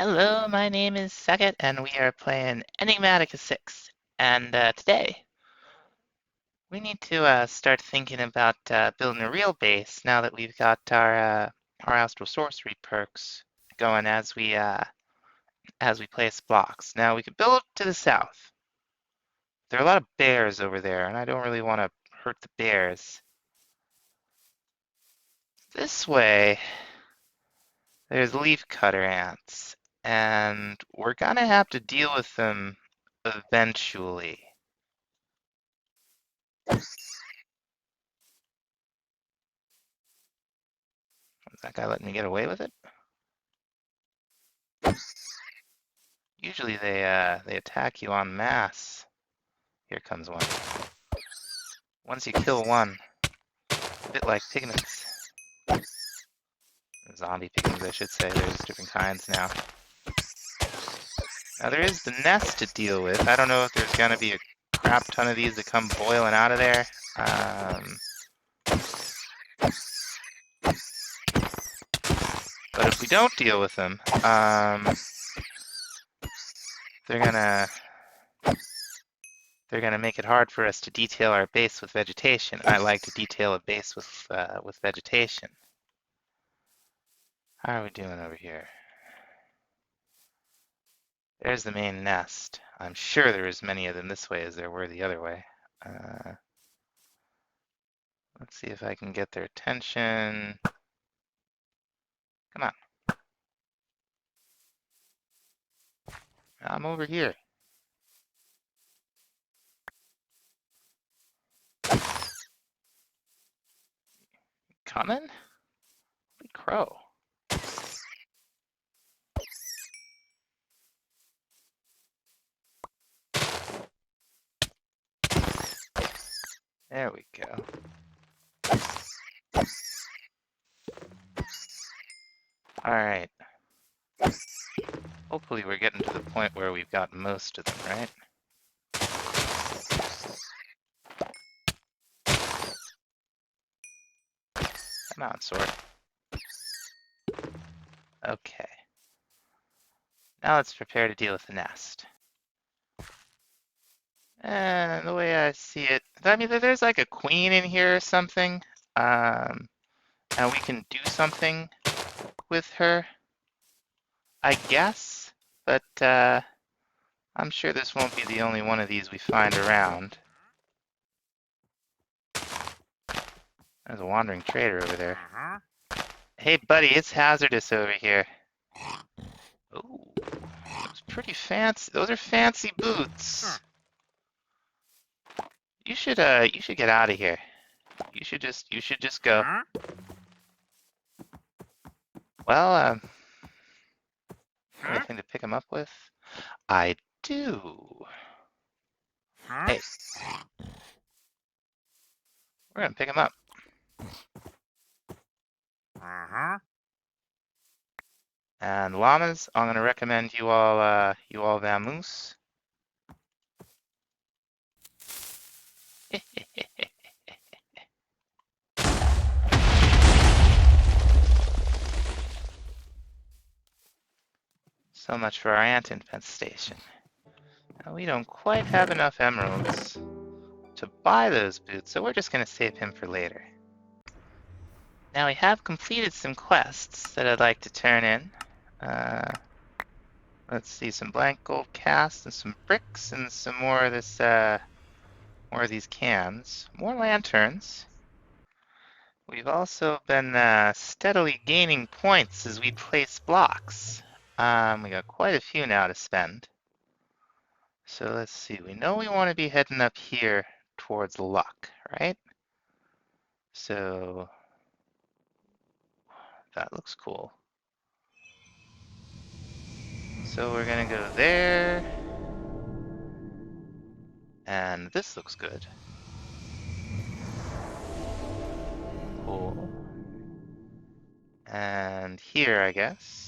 Hello, my name is Saket, and we are playing Enigmatica 6. And today, we need to start thinking about building a real base now that we've got our astral sorcery perks going as we place blocks. Now we could build to the south. There are a lot of bears over there, and I don't really want to hurt the bears. This way, there's leafcutter ants, and we're gonna have to deal with them eventually. Is that guy letting me get away with it? Usually they attack you en masse. Here comes one. Once you kill one, a bit like pigments. Zombie pigments, I should say. There's different kinds now. Now there is the nest to deal with. I don't know if there's gonna be a crap ton of these that come boiling out of there. But if we don't deal with them, they're gonna make it hard for us to detail our base with vegetation. I like to detail a base with vegetation. How are we doing over here? There's the main nest. I'm sure there is many of them this way as there were the other way. Let's see if I can get their attention. Come on. I'm over here. Coming? Holy crow. There we go. All right. Hopefully we're getting to the point where we've got most of them, right? Come on, sword. Okay. Now let's prepare to deal with the nest. And the way I see it, I mean, there's like a queen in here or something. And we can do something with her, I guess. But I'm sure this won't be the only one of these we find around. There's a wandering trader over there. Hey, buddy, it's hazardous over here. Ooh, it's pretty fancy. Those are fancy boots. You should get out of here. You should just go. Well, anything to pick him up with? I do. Hey, we're gonna pick him up. And llamas, I'm gonna recommend you all vamoose. So much for our ant infestation. Now we don't quite have enough emeralds to buy those boots, so we're just gonna save him for later. Now we have completed some quests that I'd like to turn in. Let's see, some blank gold cast and some bricks and some more of this, more of these cans, more lanterns. We've also been steadily gaining points as we place blocks. We got quite a few now to spend. So let's see, we know we want to be heading up here towards luck, right? So that looks cool. So we're gonna go there. And this looks good. Cool. And here, I guess.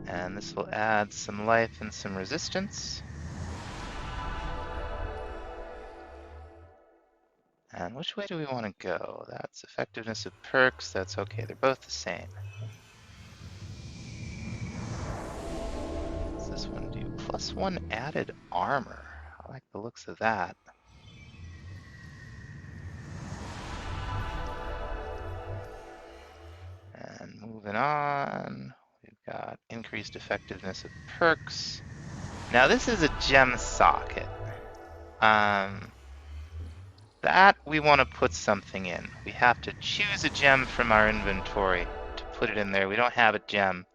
And this will add some life and some resistance. And which way do we want to go? That's effectiveness of perks. That's okay. They're both the same. What's this one do? +1 added armor. I like the looks of that. And moving on, we've got increased effectiveness of perks. Now this is a gem socket. That we want to put something in. We have to choose a gem from our inventory to put it in there. We don't have a gem.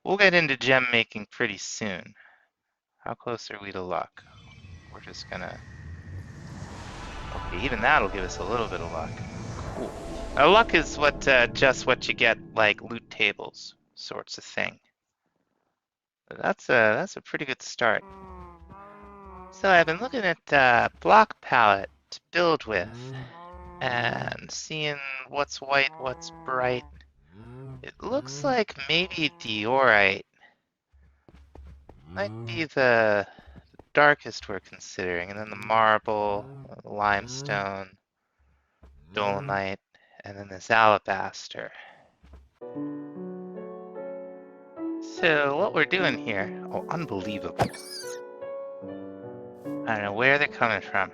We'll get into gem making pretty soon. How close are we to luck? We're just gonna... Okay, even that'll give us a little bit of luck. Cool. Now luck is just what you get, like loot tables sorts of thing. But that's a pretty good start. So I've been looking at block palette to build with and seeing what's white, what's bright. It looks like maybe diorite might be the darkest we're considering, and then the marble, limestone, dolomite, and then this alabaster. So what we're doing here, oh, unbelievable. I don't know where they're coming from.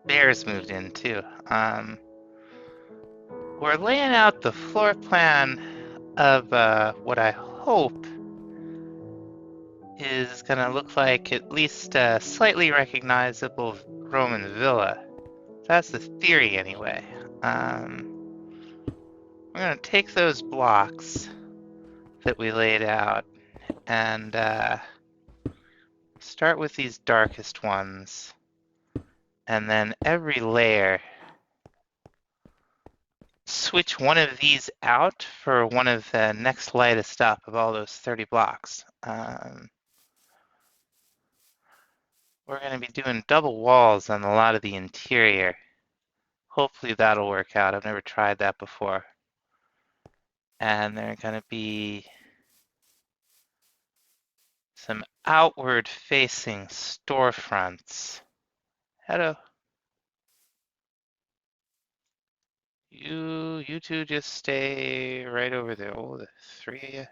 Bears moved in too. We're laying out the floor plan of what I hope is gonna look like at least a slightly recognizable Roman villa. That's the theory anyway. We're gonna take those blocks that we laid out and start with these darkest ones, and then every layer switch one of these out for one of the next lightest up of all those 30 blocks. We're going to be doing double walls on a lot of the interior. Hopefully that'll work out. I've never tried that before. And there are going to be some outward facing storefronts. Hello. You two just stay right over there. Oh, the three of you.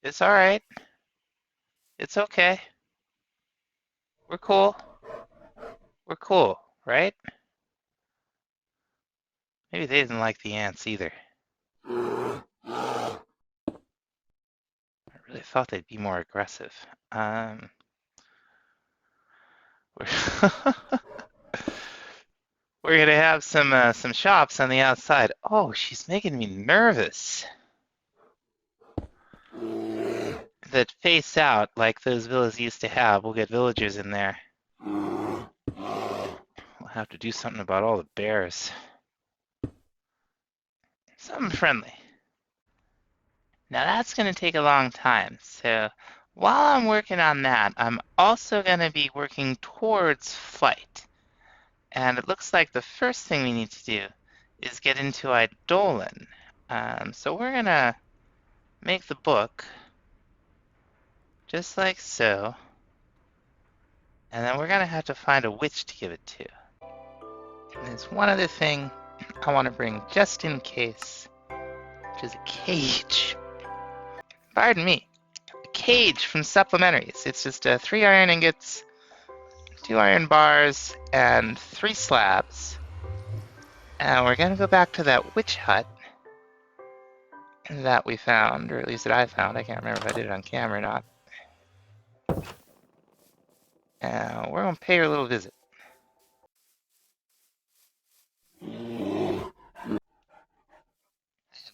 It's all right. It's okay. We're cool. We're cool, right? Maybe they didn't like the ants either. I really thought they'd be more aggressive. We're we're gonna have some shops on the outside. Oh, she's making me nervous. That face out like those villas used to have. We'll get villagers in there. We'll have to do something about all the bears. Something friendly. Now that's gonna take a long time. So while I'm working on that, I'm also gonna be working towards flight. And it looks like the first thing we need to do is get into Eidolon. So we're gonna make the book just like so. And then we're gonna have to find a witch to give it to. And there's one other thing I want to bring just in case, which is a cage. Pardon me. A cage from supplementaries. It's just 3 iron ingots, 2 iron bars, and 3 slabs. And we're gonna go back to that witch hut that we found, or at least that I found. I can't remember if I did it on camera or not. We're gonna pay her a little visit. I had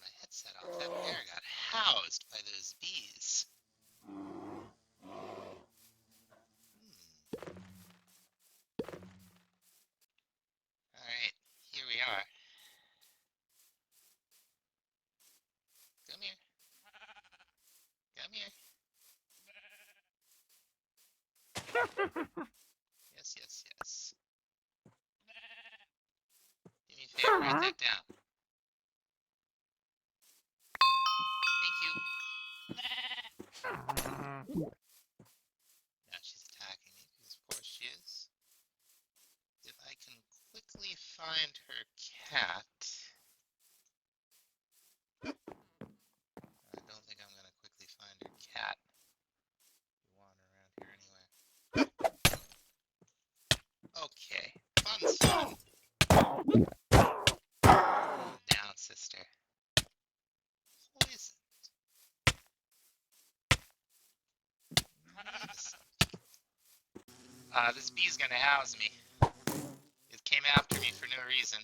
my headset off. That bear got housed by those bees. Alright, here we are. Come here. Come here. Yes, yes, yes. Do me a favor, write that down. Thank you. Now she's attacking me, because of course she is. If I can quickly cat. I don't think I'm going to quickly find your cat. You wander around here anyway. Okay, fun's fun. Calm down, sister. Poison. This bee's gonna house me. It came after me for no reason.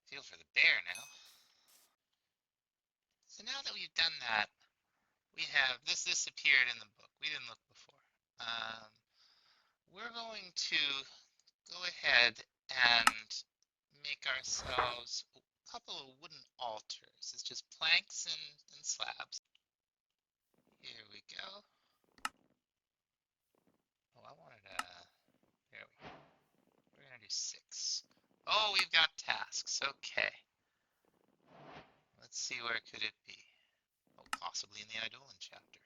Feel for the bear now. So now that we've done that, we have this appeared in the book. We didn't look before. We're going to go ahead and make ourselves a couple of wooden altars. It's just planks and slabs. Here we go. Oh, I wanted there we go. We're gonna do 6. Oh, we've got tasks. Okay. Let's see, where could it be? Oh, possibly in the Eidolon chapter.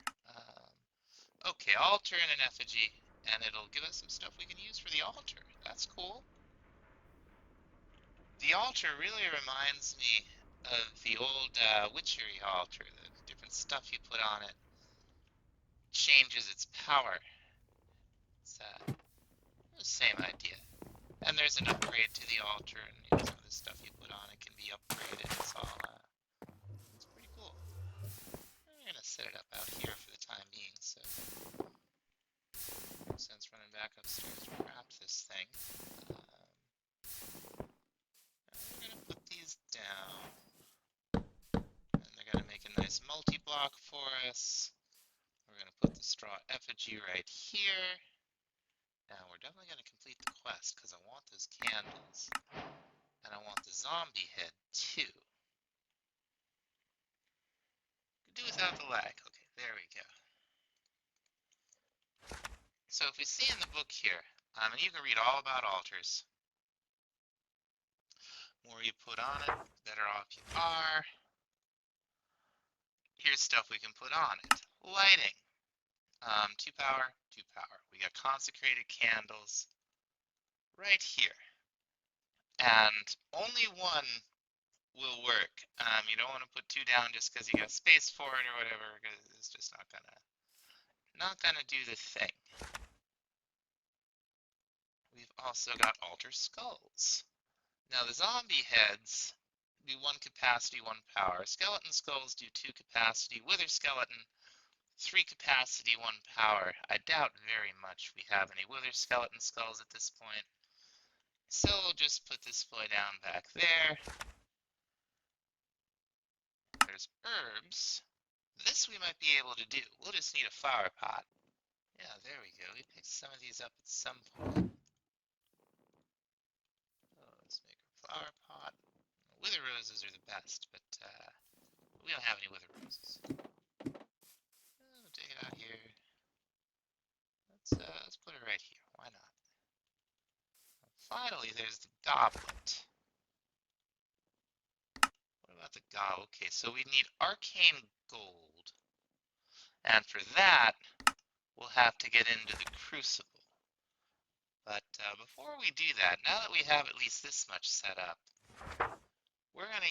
Okay, altar and an effigy, and it'll give us some stuff we can use for the altar. That's cool. The altar really reminds me of the old witchery altar. The different stuff you put on it changes its power. It's the same idea. And there's an upgrade to the altar, and some of the stuff you put on it can be upgraded. It's all, it's pretty cool. I'm gonna set it up out here for the time being, so no sense running back upstairs to craft this thing. We're gonna put these down, and they're gonna make a nice multi-block for us. We're gonna put the straw effigy right here. Now we're definitely gonna complete the quest because I want those candles, and I want the zombie head too. Could do without the lag. Okay, there we go. So if we see in the book here, and you can read all about altars. More you put on it, better off you are. Here's stuff we can put on it. Lighting. 2 power, 2 power. We got consecrated candles right here. And only one will work. You don't want to put 2 down just because you got space for it or whatever, because it's just not gonna do the thing. We've also got altar skulls. Now the zombie heads do 1 capacity, 1 power. Skeleton skulls do 2 capacity. Wither skeleton, 3 capacity, 1 power. I doubt very much we have any wither skeleton skulls at this point. So we'll just put this boy down back there. There's herbs. This we might be able to do. We'll just need a flower pot. Yeah, there we go. We picked some of these up at some point. Let's make a flower pot. Wither roses are the best, but we don't have any wither roses. We'll take it out here. Let's put it right here. Why not? Finally, there's the goblet. What about the goblet? Okay, so we need arcane gold. And for that, we'll have to get into the crucible. But before we do that, now that we have at least this much set up, we're going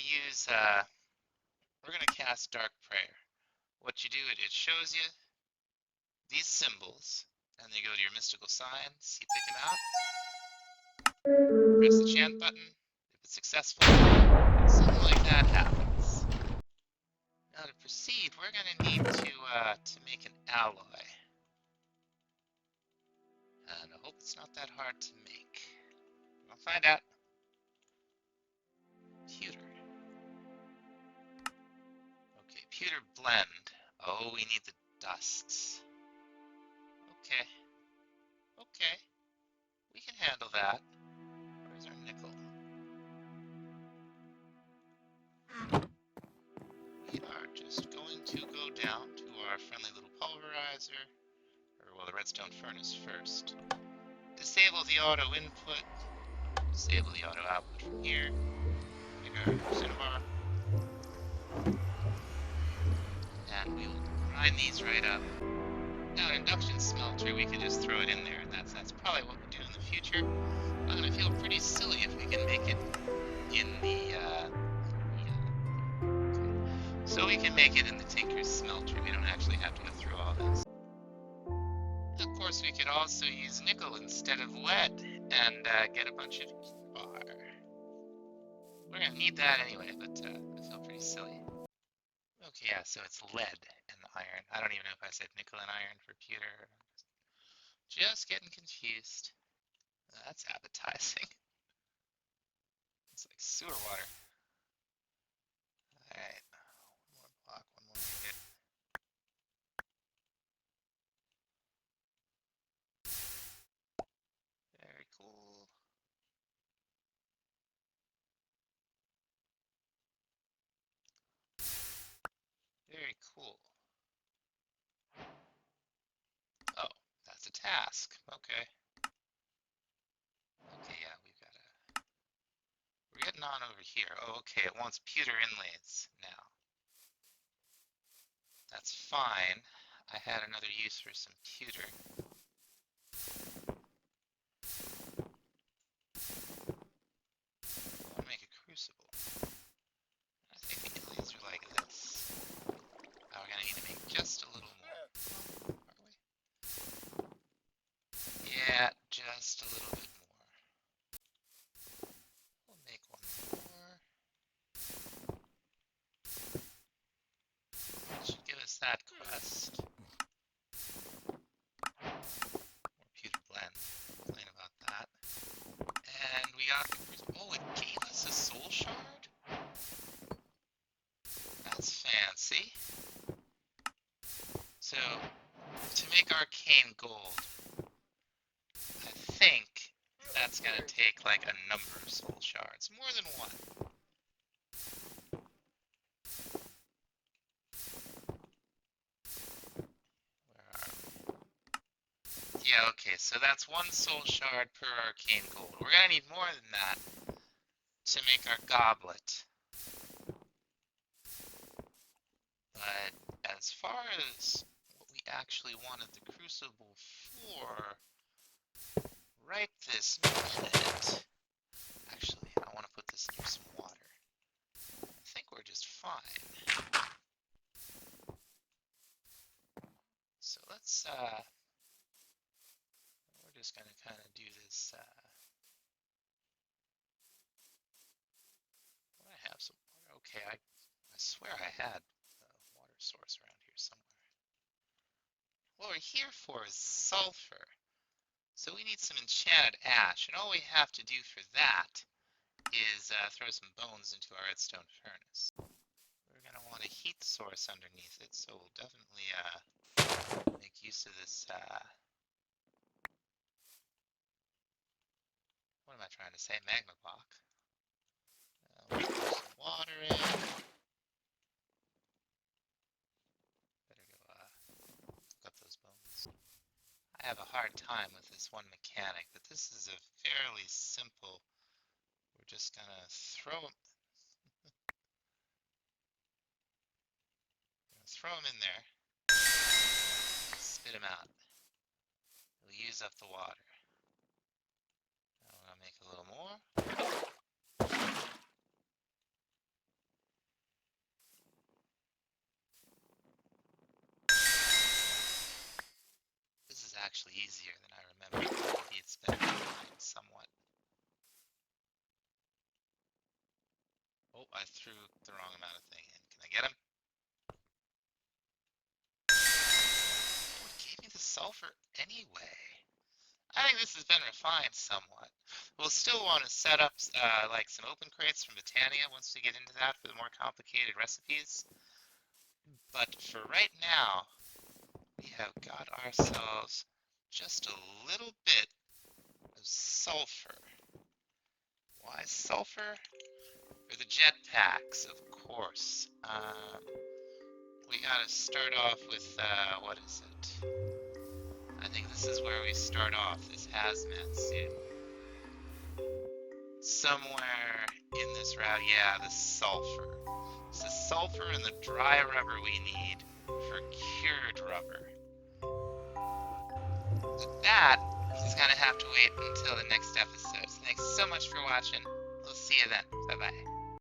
to cast Dark Prayer. What you do, it shows you these symbols, and then you go to your mystical signs, you pick them out, press the chant button. If it's successful, something like that happens. Now to proceed, we're going to need to make an alloy. And I hope it's not that hard to make. I'll find out. Pewter. Okay, pewter blend. Oh, we need the dusts. Okay. Okay. We can handle that. Where's our nickel? We are just going to go down to our friendly little pulverizer, or well, the redstone furnace first. Disable the auto input. Disable the auto output from here. Pick our cinnabar. And we will grind these right up. Now, an induction smelter, we could just throw it in there, and that's probably what we'll do in the future. I'm gonna feel pretty silly if we can make it in the, so we can make it in the Tinker's Smelter. We don't actually have to go through all this. Of course, we could also use nickel instead of lead and get a bunch of bar. We're gonna need that anyway, but I feel pretty silly. Okay, yeah, so it's lead and iron. I don't even know if I said nickel and iron for pewter. Just getting confused. That's appetizing. It's like sewer water. Alright, one more block, one more ingot. Very cool. Very cool. Oh, that's a task. Okay. Okay, yeah, we're getting on over here. Oh, okay, it wants pewter inlays now. That's fine. I had another use for some pewter. I want to make a crucible. I think the inlays are like this. Now we're gonna need to make just a little more. Are we? Yeah, just a little bit more. We'll make one more. That should give us that crust. More pewter blend. Complain about that. And we got the crucible. Oh, it gave us a soul shard? That's fancy. So, to make arcane gold, I think that's gonna take like a number of soul shards, more than one. Where are we? Yeah, okay, so that's one soul shard per arcane gold. We're gonna need more than that to make our goblet. But as far as what we actually wanted the crucible for, right this minute, actually, I want to put this near some water. I think we're just fine. So let's, we're just gonna kind of do this, well, I have some water. Okay, I swear I had a water source around here somewhere. What we're here for is sulfur. So we need some enchanted ash, and all we have to do for that is throw some bones into our redstone furnace. We're going to want a heat source underneath it, so we'll definitely make use of this, what am I trying to say, magma block. We'll put some water in. Better go cook up those bones. I have a hard time with this one mechanic, but this is a fairly simple. We're just going to throw them in there, spit them out. We'll use up the water. Now I'm going to make a little more. This is actually easier than I remember. Maybe it's been refined somewhat. Oh, I threw the wrong amount of thing in. Can I get him? Oh, it gave me the sulfur anyway. I think this has been refined somewhat. We'll still want to set up like some open crates from Botania once we get into that for the more complicated recipes. But for right now, we have got ourselves just a little bit of sulfur. Why sulfur? For the jetpacks, of course. We gotta start off with, what is it? I think this is where we start off, this hazmat suit. Somewhere in this route, yeah, the sulfur. It's the sulfur and the dry rubber we need for cured rubber. With that, He's gonna have to wait until the next episode. So thanks so much for watching. We'll see you then. Bye bye.